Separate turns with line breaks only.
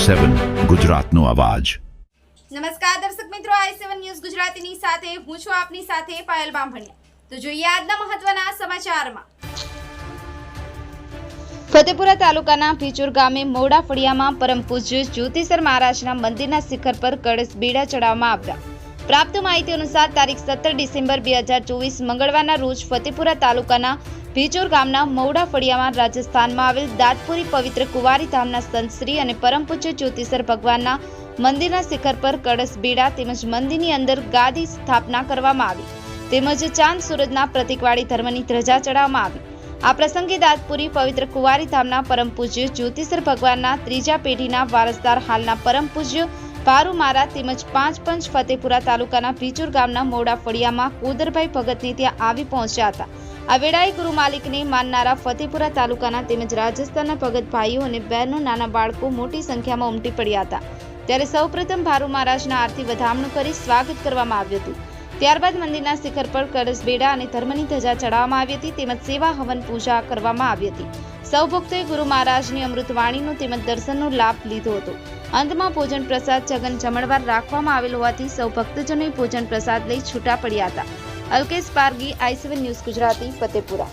i7 ગુજરાતનો અવાજ।
નમસ્કાર દર્શક મિત્રો, i7 ન્યૂઝ ગુજરાતીની સાથે હું છું આપની સાથે પાયલ બામભણિયા। તો જોઈએ આજના મહત્વના સમાચારમાં। ફતેપુરા તાલુકાના ભીચુર ગામે મોડા ફળિયામાં પરમ પૂજ્ય જ્યોતિસર મહારાજના મંદિરના શિખર પર કળશ બીડા ચડાવવામાં આવ્યા। પ્રાપ્ત માહિતી અનુસાર તારીખ 17 ડિસેમ્બર 2024 મંગળવારના રોજ ફતેપુરા તાલુકાના ભીચુર ગામના મોડા ફળિયામાં રાજસ્થાનમાં આવેલ દાતપુરી પવિત્ર કુંવારી ધામના સંત શ્રી અને પરમ પૂજ્ય જ્યોતિસર ભગવાનના મંદિરના શિખર પર કળશ બીડા તેમજ મંદિરની અંદર ગાદી સ્થાપના કરવામાં આવી તેમજ ચાંદ સૂરજના પ્રતીકવાળી ધર્મની ધ્વજા ચડાવવામાં આવી। આ પ્રસંગે દાતપુરી પવિત્ર કુંવારી ધામના પરમ પૂજ્ય જ્યોતિસર ભગવાનના ત્રીજા પેઢીના વારસદાર હાલના પરમ પૂજ્ય ભારુ મહારાજ તેમજ પાંચ પંચ ફતેપુરા તાલુકાના ભીચુર ગામના મોડા ફળિયામાં કુદરભાઈ ભગતની ત્યાં આવી પહોંચ્યા હતા। આ વેળાએ ગુરુ માલિકને માનનારા ફતેપુરા તાલુકાના તેમજ રાજસ્થાનના ભગત ભાઈઓ અને બહેનો નાના બાળકો મોટી સંખ્યામાં ઉમટી પડ્યા હતા। ત્યારે સૌપ્રથમ ભારુ મહારાજના આરતી વધામણું કરી સ્વાગત કરવામાં આવ્યું હતું। ત્યારબાદ મંદિરના શિખર પર કળશ બેડા અને ધર્મની ધજા ચડાવવામાં આવી હતી તેમજ સેવા હવન પૂજા કરવામાં આવી હતી। સૌ ભક્તોએ ગુરુ મહારાજની અમૃતવાણીનો તેમજ દર્શનનો લાભ લીધો હતો। અંતમાં ભોજન પ્રસાદ જગન જમણવાર રાખવામાં આવેલ હોવાથી સૌ ભક્તજનોએ ભોજન પ્રસાદ લઈ છૂટા પડ્યા હતા। Alkesh Pargi, i7 news Gujarati, Fatepura.